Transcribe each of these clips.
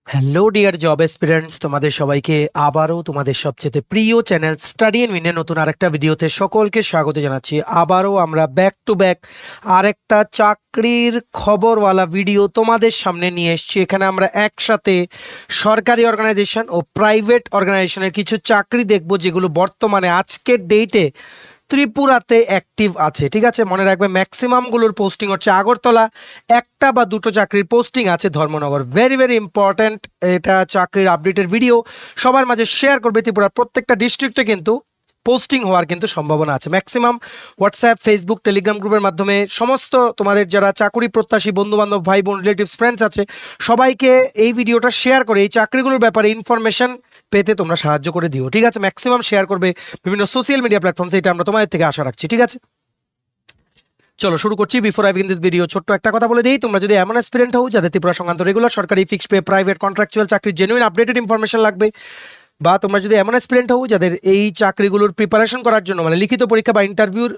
Hello dear job এসপিরেন্টস, তোমাদের সবাইকে আবারও তোমাদের সবচেয়ে প্রিয় চ্যানেল স্টাডি এন্ড উইনের নতুন আরেকটা ভিডিওতে সকলকে স্বাগত জানাচ্ছি। আবারও আমরা ব্যাক টু ব্যাক আরেকটা চাকরির খবরওয়ালা ভিডিও তোমাদের সামনে নিয়ে এসেছি। এখানে আমরা একসাথে সরকারি অর্গানাইজেশন ও প্রাইভেট অর্গানাইজেশনের কিছু চাকরি দেখব যেগুলো বর্তমানে আজকের ডেটে ত্রিপুরাতে অ্যাক্টিভ আছে। ঠিক আছে, মনে রাখবে ম্যাক্সিমামগুলোর পোস্টিং হচ্ছে আগরতলা, একটা বা দুটো চাকরির পোস্টিং আছে ধর্মনগর। ভেরি ভেরি ইম্পর্ট্যান্ট এটা চাকরির আপডেটের ভিডিও, সবার মাঝে শেয়ার করবে। ত্রিপুরার প্রত্যেকটা ডিস্ট্রিক্টে কিন্তু পোস্টিং হওয়ার কিন্তু সম্ভাবনা আছে। ম্যাক্সিমাম হোয়াটসঅ্যাপ, ফেসবুক, টেলিগ্রাম গ্রুপের মাধ্যমে সমস্ত তোমাদের যারা চাকরি প্রত্যাশী বন্ধুবান্ধব, ভাই বোন, রিলেটিভস, ফ্রেন্ডস আছে, সবাইকে এই ভিডিওটা শেয়ার করে এই চাকরিগুলোর ব্যাপারে ইনফরমেশন পেতে তোমরা সাহায্য করে দিও। ঠিক আছে, ম্যাক্সিমাম শেয়ার করবে বিভিন্ন সোশ্যাল মিডিয়া প্ল্যাটফর্মস, এটা আমরা তোমাদের থেকে আশা রাখছি। ঠিক আছে, চলো শুরু করছি। Before I begin this video ছোট্ট একটা কথা বলে দিই, তোমরা যদি এমন অ্যাসপিরেন্ট হও যাদের ত্রিপুরা সংক্রান্ত রেগুলার সরকারি ফিক্সড পে, প্রাইভেট, কন্ট্রাকচুয়াল চাকরির জেনুইন আপডেটেড ইনফরমেশন লাগবে, বা তোমরা যদি এমন অ্যাসপিরেন্ট হও যাদের এই চাকরিগুলোর প্রিপারেশন করার জন্য মানে লিখিত পরীক্ষা বা ইন্টারভিউর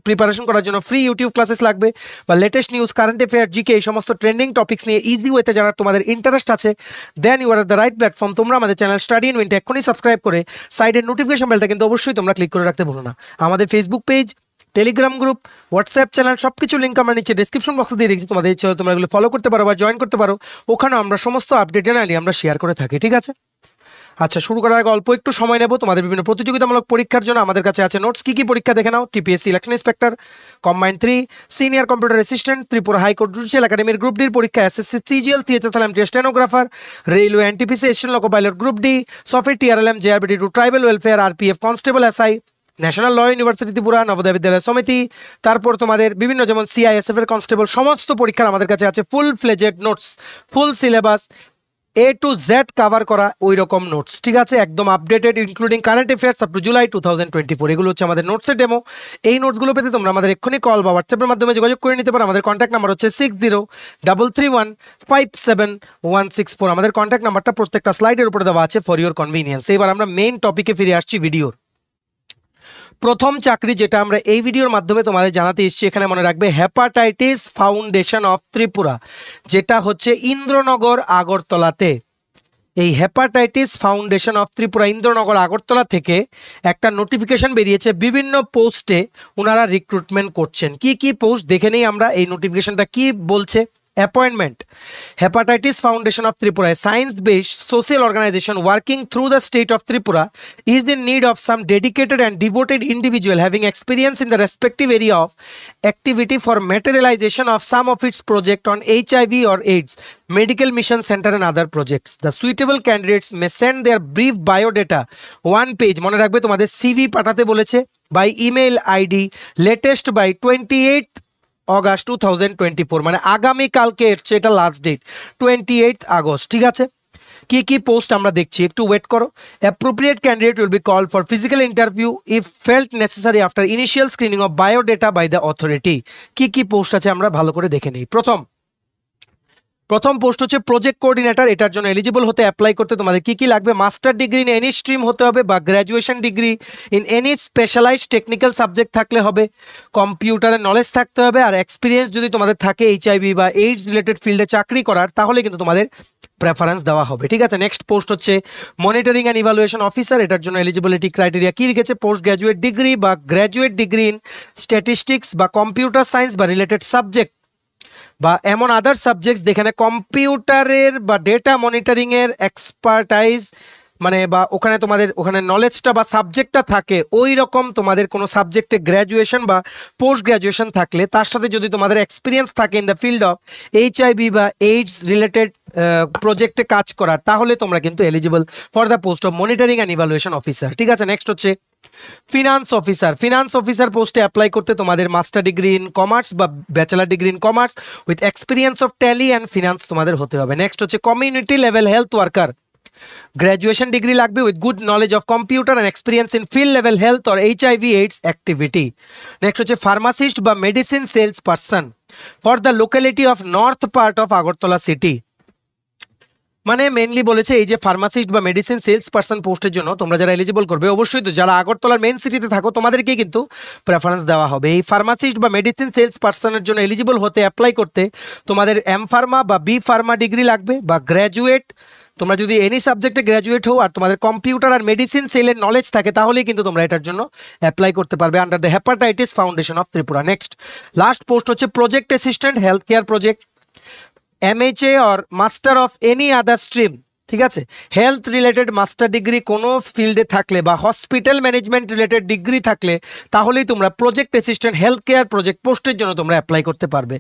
প্রিপারেশন করার জন্য ফ্রি ইউটিউব ক্লাসেস লাগবে, বা latest news, current affair, GK, এই সমস্ত ট্রেন্ডিং টপিক্স নিয়ে ইজি ওয়েতে জানার তোমাদের ইন্টারেস্ট আছে, then you are the right platform. তোমরা আমাদের চ্যানেল স্টাডি ইন উইন্ট এক্ষুনি সাবস্ক্রাইব করে সাইডের নোটিফিকেশন বেলটা কিন্তু অবশ্যই তোমরা ক্লিক করে রাখতে ভুলো না। আমাদের Facebook page, Telegram group, WhatsApp channel সবকিছু লিঙ্ক আমরা নিচে ডিসক্রিপশন বক্সে দিয়ে রেখেছি, তোমাদের ইচ্ছে হলে তোমরা এগুলো ফলো করতে পারো বা জয়েন করতে পারো। ওখানে আমরা সমস্ত আপডেট জেনারেলি আমরা শেয়ার করে থাকি। ঠিক আছে, আচ্ছা শুরু করার আগে অল্প একটু সময় নেব। তোমাদের বিভিন্ন প্রতিযোগিতামূলক পরীক্ষার জন্য আমাদের কাছে আছে নোটস। কি পরীক্ষা দেখে নাও: TPSC election inspector, combined 3, senior computer assistant, Tripura high court judicial একাডেমির গ্রুপ ডির পরীক্ষা, SSC CGL, CHSLM stenographer, railway NTPC assistant loco pilot group D, software TRLM, JRBT two tribal welfare, RPF constable SI, national law university Tripura, Navodaya Vidyalaya Samiti, তারপর তোমাদের বিভিন্ন যেমন CISF এর constable, সমস্ত পরীক্ষার আমাদের কাছে আছে full fledged notes, full syllabus, A to Z cover করা ওই রকম নোটস। ঠিক আছে, একদম updated including current affairs up to July 2024। এগুলো হচ্ছে আমাদের নোটসের ডেমো। এই নোটসগুলো পেতে তোমরা আমাদের এক্ষুনি কল বা হোয়াটসঅ্যাপের মাধ্যমে যোগাযোগ করে নিতে পারো। আমাদের কন্ট্যাক্ট নাম্বার হচ্ছে 6033157164। আমাদের কন্ট্যাক্ট নাম্বারটা প্রত্যেকটা স্লাইডের উপরে দেওয়া আছে ফর ইউর কনভিনিয়েন্স। এবার আমরা মেইন টপিকে ফিরে আসছি ভিডিওর। প্রথম চাকরি যেটা আমরা এই ভিডিওর মাধ্যমে তোমাদের জানাতে এসেছি, এখানে মনে রাখবে হেপাটাইটিস ফাউন্ডেশন অফ ত্রিপুরা, যেটা হচ্ছে ইন্দ্রনগর আগরতলাতে। এই hepatitis foundation of Tripura Indranagar Agartala থেকে একটা নোটিফিকেশন বেরিয়েছে, বিভিন্ন পোস্টে ওনারা রিক্রুটমেন্ট করছেন। কি পোস্ট দেখে নেই আমরা, এই নোটিফিকেশনটা কি বলছে। Appointment: Hepatitis Foundation of Tripura, a science-based social organization working through the state of Tripura, is in need of some dedicated and devoted individual having experience in the respective area of activity for materialization of some of its project on HIV or AIDS, medical mission center and other projects. The suitable candidates may send their brief biodata, 1 page, মনে রাখবে তোমাদের CV পাঠাতে বলেছে, by email ID latest by 28 August 2024, মানে আগামীকালকে এসছে, এটা last date 28 August. ঠিক আছে, কি পোস্ট আমরা দেখছি, একটু ওয়েট করো। Appropriate candidate will be call for physical interview if felt necessary after initial screening of biodata by the authority. কি পোস্ট আছে আমরা ভালো করে দেখে নিই। প্রথম পোস্ট হচ্ছে প্রজেক্ট কোঅর্ডিনেটর। এটার জন্য এলিজিবল হতে অ্যাপ্লাই করতে তোমাদের কি লাগবে: master degree in any stream হতে হবে, বা graduation degree in any specialized technical subject থাকলে হবে, কম্পিউটারের নলেজ থাকতে হবে, আর এক্সপিরিয়েন্স যদি তোমাদের থাকে এইচআইভি বা এইডস রিলেটেড ফিল্ডে চাকরি করার, তাহলে কিন্তু তোমাদের প্রেফারেন্স দেওয়া হবে। ঠিক আছে, নেক্সট পোস্ট হচ্ছে মনিটরিং অ্যান্ড ইভালুয়েশন অফিসার। এটার জন্য এলিজিবিলিটি ক্রাইটেরিয়া কি লিখেছে: পোস্ট গ্র্যাজুয়েট ডিগ্রি বা গ্র্যাজুয়েট ডিগ্রি ইন স্ট্যাটিস্টিক্স বা কম্পিউটার সায়েন্স বা রিলেটেড সাবজেক্ট, বা এমন আদার সাবজেক্টস যেখানে কম্পিউটারের বা ডেটা মনিটরিং এর এক্সপার্টাইজ মানে বা ওখানে নলেজটা বা সাবজেক্টটা থাকে, ওই রকম তোমাদের কোনো সাবজেক্টে গ্র্যাজুয়েশন বা পোস্ট গ্র্যাজুয়েশন থাকলে, তার সাথে যদি তোমাদের এক্সপিরিয়েন্স থাকে in the field of HIV বা এইডস রিলেটেড প্রজেক্টে কাজ করার, তাহলে তোমরা কিন্তু eligible for the post of monitoring and evaluation officer. ঠিক আছে, নেক্সট হচ্ছে ফিনান্স অফিসার পোস্টে অ্যাপ্লাই করতে তোমাদের মাস্টার ডিগ্রি ইন কমার্স বা bachelor degree in commerce with experience of tally and finance তোমাদের হতে হবে। নেক্সট হচ্ছে community level health worker, graduation degree লাগবে with good knowledge of computer and experience in field level health or HIV AIDS activity. Next হচ্ছে pharmacist বা medicine sales person for the locality of north part of Agartala city. মানে mainly বলেছে এই যে pharmacist বা medicine sales person পোস্টের জন্য তোমরা যারা এলিজিবল করবে, অবশ্যই তো যারা আগরতলার মেইন সিটিতে থাকো তোমাদেরকে কিন্তু প্রেফারেন্স দেওয়া হবে। এই ফার্মাসিস্ট বা মেডিসিন সেলস পার্সনের জন্য এলিজিবল হতে অ্যাপ্লাই করতে তোমাদের এম ফার্মা বা বি ফার্মা ডিগ্রি লাগবে, বা গ্র্যাজুয়েট, তোমরা যদি এনি সাবজেক্টে গ্র্যাজুয়েট হও আর তোমাদের কম্পিউটার আর মেডিসিন সেলের নলেজ থাকে তাহলেই কিন্তু তোমরা এটার জন্য অ্যাপ্লাই করতে পারবে under the hepatitis foundation of Tripura. Next last post হচ্ছে project assistant health care project, MHA or master of any other stream, ঠিক আছে, হেলথ রিলেটেড মাস্টার ডিগ্রি কোনো ফিল্ডে থাকলে বা হসপিটাল ম্যানেজমেন্ট রিলেটেড ডিগ্রি থাকলে তাহলেই তোমরা project assistant health care project পোস্টের জন্য তোমরা অ্যাপ্লাই করতে পারবে।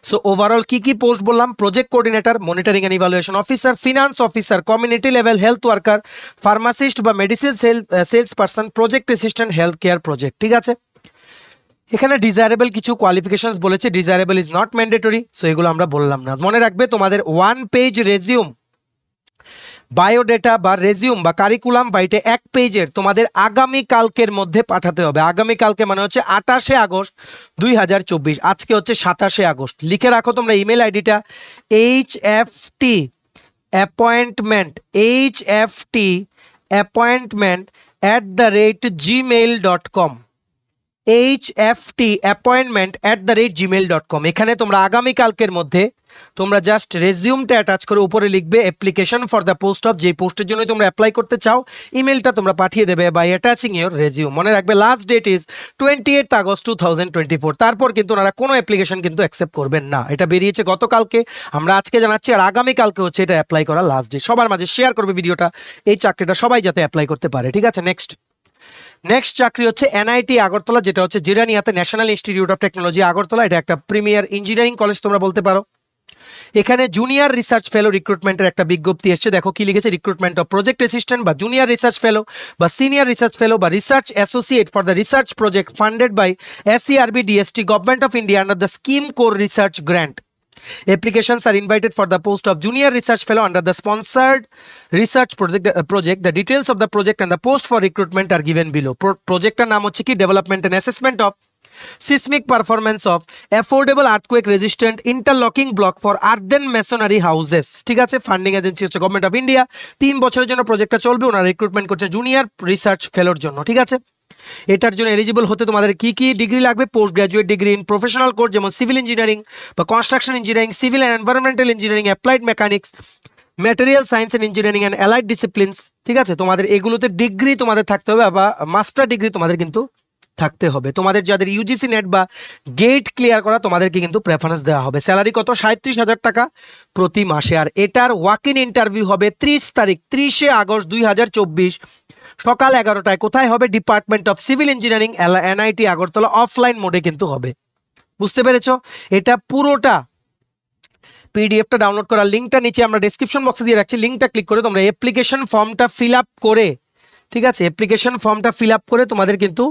সো ওভারঅল কি কি পোস্ট বললাম, project coordinator, monitoring and evaluation officer, finance officer, community level health worker, pharmacist বা medicine sales person, project assistant health care project, ঠিক আছে। এখানে ডিজায়ারেবল কিছু কোয়ালিফিকেশনস বলেছে, desirable is not mandatory, so এগুলো আমরা বললাম না। মনে রাখবে তোমাদের 1 পেজ রেজিউম, বায়োডেটা বা রেজিউম বা কারিকুলাম বাইটে 1 পেজের তোমাদের আগামী কালকের মধ্যে পাঠাতে হবে। আগামী কালকে মানে হচ্ছে 28শে আগস্ট 2024, আজকে হচ্ছে 27শে আগস্ট। লিখে রাখো তোমরা ইমেল আইডিটা HFT appointment HFT appointment@gmail.com HFT appointment@gmail.com। এখানে তোমরা আগামী কালকের মধ্যে তোমরা জাস্ট রেজিউমটা অ্যাটাচ করে উপরে লিখবে application for the post of, যে পোস্টের জন্য তোমরা অ্যাপ্লাই করতে চাও ইমেলটা তোমরা পাঠিয়ে দেবে বাই অ্যাটাচিং ইওর রেজিউম। মনে রাখবে লাস্ট ডেট ইজ 28 আগস্ট 2024, তারপর কিন্তু ওনারা কোনো অ্যাপ্লিকেশন কিন্তু অ্যাকসেপ্ট করবেন না। এটা বেরিয়েছে গতকালকে, আমরা আজকে জানাচ্ছি, আর আগামী কালকে হচ্ছে এটা অ্যাপ্লাই করার লাস্ট ডেট। সবার মাঝে শেয়ার করবে ভিডিওটা, এই চাকরিটা সবাই যাতে অ্যাপ্লাই করতে পারে, ঠিক আছে। নেক্সট চাকরি হচ্ছে NIT আগরতলা, যেটা হচ্ছে জিরানিয়াতে national institute of technology Agartala. এটা একটা প্রিমিয়ার ইঞ্জিনিয়ারিং কলেজ তোমরা বলতে পারো। এখানে জুনিয়র রিসার্চ ফেলো রিক্রুটমেন্টের একটা বিজ্ঞপ্তি এসছে, দেখো কি লিখেছে, রিক্রুটমেন্ট অফ প্রজেক্ট অ্যাসিস্ট্যান্ট বা জুনিয়র রিসার্চ ফেলো বা সিনিয়র রিসার্চ ফেলো বা research associate for the research project funded by SCRB DST government of India under the scheme core research grant. Applications are invited for the post of junior research fellow under the sponsored research project. The details of the project and the post for recruitment are given below. Project নাম হচ্ছে কি, development and assessment of seismic performance of affordable earthquake resistant interlocking block for earthen masonry houses, ঠিক আছে। Funding agency হচ্ছে government of India. 3 বছরের জন্য প্রজেক্টটা চলবে, ওনারা রিক্রুটমেন্ট করছে জুনিয়র রিসার্চ ফেলোর জন্য, ঠিক আছে। এটার জন্য এলিজিবল হতে তোমাদের কি কি ডিগ্রি লাগবে, post graduate degree in professional course যেমন সিভিল ইঞ্জিনিয়ারিং বা construction engineering, civil and environmental engineering, applied mechanics, material science and engineering and allied disciplines, ঠিক আছে। তোমাদের এগুলোতে ডিগ্রি তোমাদের থাকতে হবে বা মাস্টার ডিগ্রি তোমাদের কিন্তু থাকতে হবে। তোমাদের যাদের UGC নেট বা গেট ক্লিয়ার করা তোমাদেরকে কিন্তু প্রেফারেন্স দেওয়া হবে। স্যালারি কত, 37,000 টাকা প্রতি মাসে। আর এটার ওয়াক ইন ইন্টারভিউ হবে 30শে আগস্ট 2024 সকাল 11টায়। কোথায় হবে, department of civil engineering NIT Agartala, offline মোডে কিন্তু হবে। বুঝতে পেরেছো? এটা পুরোটা পিডিএফটা ডাউনলোড করার লিঙ্কটা নিচে আমরা ডেসক্রিপশন বক্সে দিয়ে রাখছি, লিঙ্কটা ক্লিক করে তোমরা অ্যাপ্লিকেশন ফর্মটা ফিল আপ করে, ঠিক আছে, অ্যাপ্লিকেশন ফর্মটা ফিল আপ করে তোমাদের কিন্তু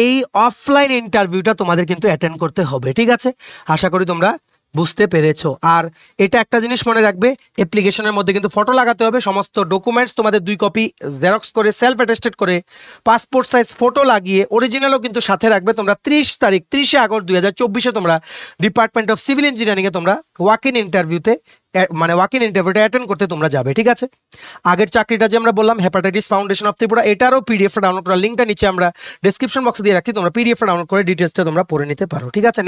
এই অফলাইন ইন্টারভিউটা তোমাদের কিন্তু অ্যাটেন্ড করতে হবে, ঠিক আছে। আশা করি তোমরা বুঝতে পেরেছো। আর এটা একটা জিনিস মনে রাখবে, অ্যাপ্লিকেশনের মধ্যে কিন্তু ফটো লাগাতে হবে। সমস্ত ডকুমেন্টস তোমাদের 2 কপি জেরক্স করে সেলফ অ্যাটেস্টেড করে পাসপোর্ট সাইজ ফটো লাগিয়ে অরিজিনালও কিন্তু সাথে রাখবে। তোমরা 30শে আগস্ট 2024 তোমরা ডিপার্টমেন্ট অফ সিভিল ইঞ্জিনিয়ারিংয়ে তোমরা ওয়াক ইন ইন্টারভিউটা অ্যাটেন্ড করতে তোমরা যাবে, ঠিক আছে। আগের চাকরিটা যে আমরা বললাম হেপাটাইটিস ফাউন্ডেশন অফ ত্রিপুরা, এটারও পিডিএফটা ডাউনলোড করার লিঙ্কটা নিচে আমরা ডেসক্রিপশন বক্সে দিয়ে রাখছি, তোমরা পিডিএফটা ডাউনলোড করে ডিটেলসটা তোমরা পড়ে নিতে পারো, ঠিক আছে।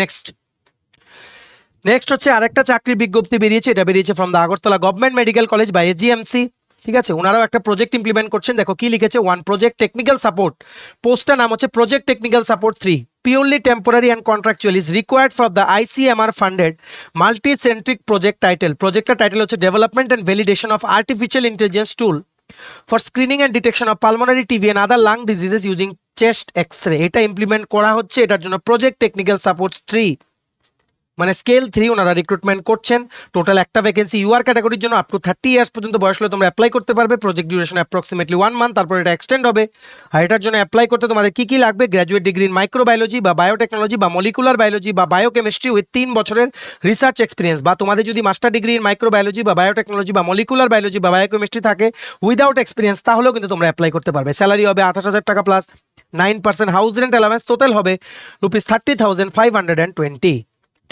নেক্সট হচ্ছে আরেকটা চাকরির বিজ্ঞপ্তি বেরিয়েছে, এটা বেরিয়েছে from the Agartala government medical college বা AGMC, ঠিক আছে। ওনারাও একটা প্রজেক্ট ইমপ্লিমেন্ট করছেন, দেখো কি লিখেছে, 1 প্রজেক্ট টেকনিক্যাল সাপোর্ট, পোস্টটার নাম হচ্ছে project technical support 3, purely temporary and contractual, is required for the ICMR funded multi centric project title. প্রজেক্টটার টাইটেল হচ্ছে development and validation of artificial intelligence tool for screening and detection of pulmonary TB and other lung diseases using chest x-ray. এটা implement করা হচ্ছে, এটার জন্য project technical support 3 মানে scale 3 ওনারা recruitment করছেন। টোটাল একটা ভ্যাকেন্সি UR ক্যাটাগরির জন্য আপ টু 30 ইয়ার্স পর্যন্ত বয়স হলে তোমরা অ্যাপ্লাই করতে পারবে। প্রজেক্ট ডিউরেশন অ্যাপ্রক্সিমেটলি 1 মান্থ, তারপর এটা এক্সটেন্ড হবে। আর এটার জন্য অ্যাপ্লাই করতে তোমাদের কি কি লাগবে, গ্র্যাজুয়েট ডিগ্রি ইন মাইক্রোবায়োলজি বা বায়োটেকনোলজি বা মলিকুলার বায়োলজি বা বায়োকেমিস্ট্রি উইথ 3 বছরের রিসার্চ এক্সপিরিয়েন্স, বা তোমাদের যদি মাস্টার ডিগ্রি ইন মাইক্রোবায়োলজি বা বায়োটেকনোলজি বা মলিকুলার বায়োলজি বা বায়োকেমিস্ট্রি থাকে উইদাউট এক্সপিরিয়েন্স, তাহলেও কিন্তু তোমরা অ্যাপ্লাই করতে পারবে। স্যালারি হবে 28,000 টাকা plus 9% house rent allowance, total হবে রুপিস 30,520।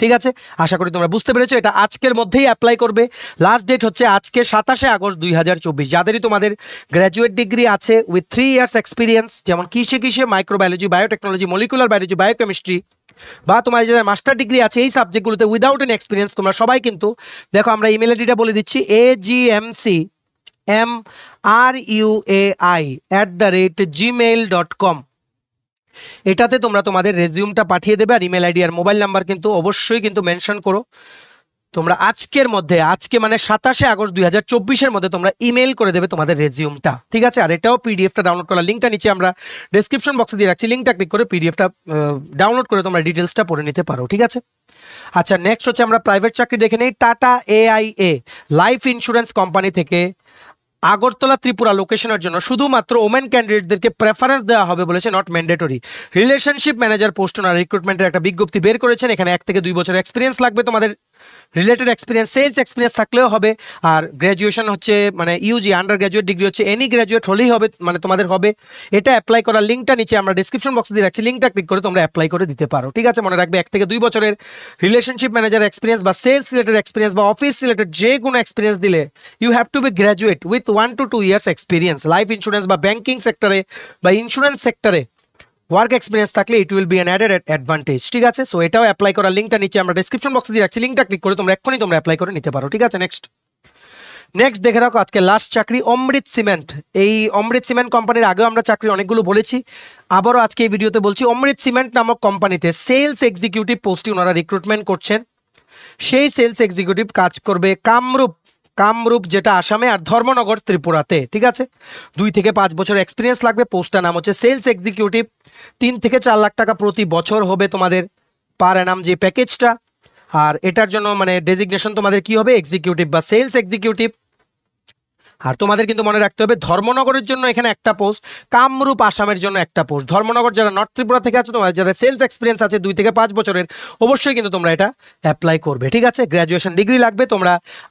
ঠিক আছে, আশা করি তোমরা বুঝতে পেরেছো। এটা আজকের মধ্যেই অ্যাপ্লাই করবে। লাস্ট ডেট হচ্ছে আজকে 27শে আগস্ট 2024। যাদেরই তোমাদের গ্র্যাজুয়েট ডিগ্রি আছে উইথ 3 ইয়ার্স এক্সপিরিয়েন্স, যেমন কিসে microbiology, biotechnology, molecular biology, biochemistry, বা তোমার যাদের মাস্টার ডিগ্রি আছে এই সাবজেক্টগুলোতে উইদাউট এন এক্সপিরিয়েন্স, তোমরা সবাই কিন্তু দেখো আমরা ইমেল আইডিটা বলে দিচ্ছি agmcmruai@gmail.com। এটাতে তোমরা তোমাদের রেজিউমটা পাঠিয়ে দেবে, আর ইমেল আইডি আর মোবাইল নাম্বার কিন্তু অবশ্যই কিন্তু মেনশন করো। তোমরা আজকের মধ্যে, আজকে মানে 27শে আগস্ট 2024-এর মধ্যে তোমরা ইমেল করে দেবে তোমাদের রেজিউমটা, ঠিক আছে। আর এটাও পিডিএফটা ডাউনলোড করার লিঙ্কটা নিচে আমরা ডেসক্রিপশন বক্সে দিয়ে রাখছি, লিঙ্কটা ক্লিক করে পিডিএফটা ডাউনলোড করে তোমরা ডিটেলসটা পড়ে নিতে পারো, ঠিক আছে। আচ্ছা, নেক্সট হচ্ছে আমরা প্রাইভেট চাকরি দেখে নেই। Tata AIA life insurance company থেকে আগরতলা ত্রিপুরা লোকেশনের জন্য শুধুমাত্র ওমেন ক্যান্ডিডেটদেরকে প্রেফারেন্স দেওয়া হবে বলেছে, not mandatory. Relationship manager post ওনার রিক্রুটমেন্টের একটা বিজ্ঞপ্তি বের করেছেন। এখানে 1 থেকে 2 বছর এক্সপিরিয়েন্স লাগবে তোমাদের, রিলেটেড এক্সপিরিয়েন্স, সেলস এক্সপিরিয়েন্স থাকলেও হবে। আর গ্র্যাজুয়েশন হচ্ছে মানে ইউজি আন্ডার গ্র্যাজুয়েট ডিগ্রি হচ্ছে এনি গ্র্যাজুয়েট হলেই হবে, মানে তোমাদের হবে। এটা অ্যাপ্লাই করার লিঙ্কটা নিচে আমরা ডিসক্রিপশন বক্সে দিয়ে রাখছি, লিঙ্কটা ক্লিক করে তোমরা অ্যাপ্লাই করে দিতে পারো, ঠিক আছে। মনে রাখবে 1 থেকে 2 বছরের রিলেশনশিপ ম্যানেজার এক্সপিরিয়েন্স বা সেলস রিলেটেড এক্সপিরিয়েন্স বা অফিস রিলেটেড যে কোনো এক্সপিরিয়েন্স দিলে you have to be graduate with 1 to 2 years experience. Life insurance বা ব্যাংকিং সেক্টরে বা ইন্স্যুরেন্স সেক্টরে ওয়ার্ক এক্সপিরিয়েন্স থাকলে it will be an added advantage, ঠিক আছে। সো এটাও অ্যাপ্লাই করার লিঙ্কটা নিচে আমরা ডেসক্রিপশন বক্সে দিয়ে রাখছি, লিঙ্কটা ক্লিক করে তোমরা এক্ষুনি তোমরা অ্যাপ্লাই করে নিতে পারো, ঠিক আছে। নেক্সট দেখে রাখো আজকে লাস্ট চাকরি অমৃত সিমেন্ট। এই অমৃত সিমেন্ট কোম্পানির আগেও আমরা চাকরি অনেকগুলো বলেছি, আবারও আজকে এই ভিডিওতে বলছি। অমৃত সিমেন্ট নামক কোম্পানিতে সেলস এক্সিকিউটিভ পোস্টে ওনারা রিক্রুটমেন্ট করছেন। সেই সেলস এক্সিকিউটিভ কাজ করবে কামরূপ যেটা আসামে, আর ধর্মনগর ত্রিপুরাতে, ঠিক আছে। 2 থেকে 5 বছর এক্সপিরিয়েন্স লাগবে। পোস্টটার নাম হচ্ছে সেলস এক্সিকিউটিভ। 3 থেকে 4 লাখ টাকা প্রতি বছর হবে তোমাদের পার অ্যানাম যে প্যাকেজটা। আর এটার জন্য মানে ডেজিগনেশন তোমাদের কি হবে, এক্সিকিউটিভ বা সেলস এক্সিকিউটিভ। আর তোমাদের কিন্তু মনে রাখতে হবে ধর্মনগরের জন্য এখানে একটা পোস্ট, কামরূপ আসামের জন্য একটা পোস্ট। ধর্মনগর যারা নর্থ ত্রিপুরা থেকে আছো, তোমাদের যাদের সেলস এক্সপিরিয়েন্স আছে 2 থেকে 5 বছরের, অবশ্যই কিন্তু তোমরা এটা অ্যাপ্লাই করবে, ঠিক আছে। গ্র্যাজুয়েশন ডিগ্রি লাগবে।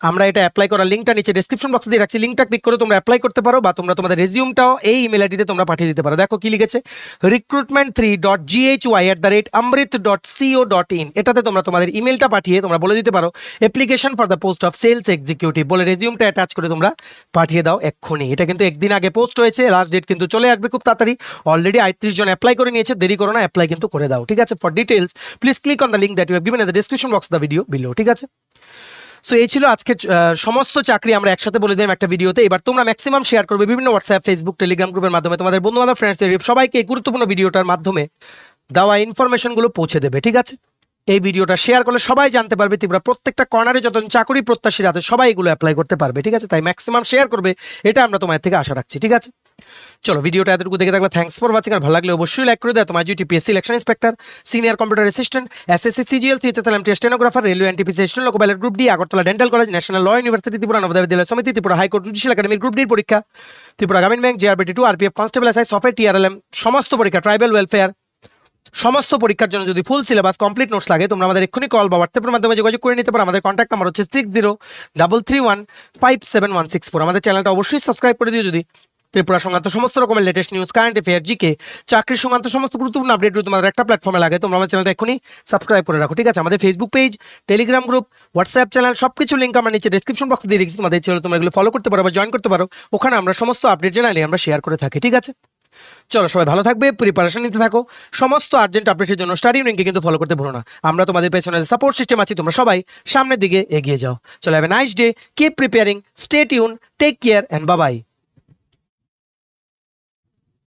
আমরা এটা অ্যাপ্লাই করার লিঙ্কটা নিচে ডেসক্রিপশন বক্সে দিয়ে রাখছি, লিঙ্কটা ক্লিক করে তোমরা অ্যাপ্লাই করতে পারো, বা তোমরা তোমাদের রেজিউমটাও এই ইমেল আইডিতে তোমরা পাঠিয়ে দিতে পারো। দেখো কি লিখেছে, recruitment3.ghy@amrit.co.in। এটাতে তোমরা তোমাদের ইমেলটা পাঠিয়ে তোমরা বলে দিতে পারো application for the post of sales executive বলে রেজিউমটা অ্যাটাচ করে তোমরা পাঠিয়ে দাও এক্ষুনি। এটা কিন্তু একদিন আগে পোস্ট হয়েছে, লাস্ট ডেট কিন্তু চলে আসবে খুব তাড়াতাড়ি। অলরেডি 38 জন অ্যাপ্লাই করে নিয়েছে, দেরি করো না, অ্যাপ্লাই কিন্তু করে দাও, ঠিক আছে। For details please click on the link that you have given in the description box of the video below, ঠিক আছে। সো এই ছিল আজকে সমস্ত চাকরি আমরা একসাথে বলে দিলাম একটা ভিডিওতে। এবার তোমরা ম্যাক্সিমাম শেয়ার করবে বিভিন্ন হোয়াটসঅ্যাপ, ফেসবুক, টেলিগ্রাম গ্রুপের মাধ্যমে, তোমাদের বন্ধু বান্ধব, ফ্রেন্ডসদের সবাইকে এই গুরুত্বপূর্ণ ভিডিওটার মাধ্যমে দেওয়া ইনফরমেশনগুলো পৌঁছে দেবে, ঠিক আছে। এই ভিডিওটা শেয়ার করলে সবাই জানতে পারবে, ত্রিপুরা প্রত্যেকটা কর্নারে যত চাকরি প্রত্যাশীরা আছে সবাই এগুলো অ্যাপ্লাই করতে পারবে, ঠিক আছে। তাই ম্যাক্সিমাম শেয়ার করবে, এটা আমরা তোমাদের থেকে আশা রাখছি, ঠিক আছে। চলো ভিডিওটা এতটুকু দেখে থাকবে, থ্যাঙ্কস ফর ওয়াচিং। আর ভালো লাগলে অবশ্যই লাইক করে দেয়। তোমার GTPSC election inspector, senior computer assistant, SSC CGL, CHSL, MT stenographer, railway NTPC assistant, loco pilot group D, Agartala dental college, national law university Tripura, Navodaya Vidyalaya Samiti Tripura, high court judicial একাডেমির গ্রুপ ডির পরীক্ষা, ত্রিপুরা গ্রামীণ ব্যাংক, জিআরবিটি2, RPF constable, SI, software, TRLM সমস্ত পরীক্ষা, tribal welfare সমস্ত পরীক্ষার জন্য যদি ফুল সিলেবাস কমপ্লিট নোটস লাগে, তোমরা আমাদের এক্ষুনি কল বা হোয়াটসঅ্যাপের মাধ্যমে যোগাযোগ করে নিতে পারো। আমাদের কন্ট্যাক্ট নাম্বার হচ্ছে 6033157164। আমাদের চ্যানেলটা অবশ্যই সাবস্ক্রাইব করে দিও যদি ত্রিপুরা সংক্রান্ত সমস্ত রকমের latest news, current affair, GK, চাকরি সংক্রান্ত সমস্ত গুরুত্বপূর্ণ আপডেট তোমাদের একটা প্ল্যাটফর্মে লাগে। তোমরা আমার চ্যানেলটা এখনই সাবস্ক্রাইব করে রাখো, ঠিক আছে। আমাদের Facebook page, Telegram group, WhatsApp channel সবকিছু লিঙ্ক আমরা নিচে ডেসক্রিপশন বক্সে দিয়ে রেখেছি। তোমাদের চ্যানেল তোমরা এগুলো ফলো করতে পারো বা জয়েন করতে পারো, ওখানে আমরা সমস্ত আপডেট জানালে আমরা শেয়ার করে থাকি, ঠিক আছে। চলো সবাই ভালো থাকবে, প্রিপারেশন নিতে থাকো। সমস্ত আর্জেন্ট আপডেটের জন্য স্টাডি ইউনিয়নকে কিন্তু ফলো করতে ভুলো না। আমরা তোমাদের পেছনে সাপোর্ট সিস্টেম আছি, তোমরা সবাই সামনের দিকে এগিয়ে যাও। চলো have a nice day, keep preparing, stay tune, take care and bye by.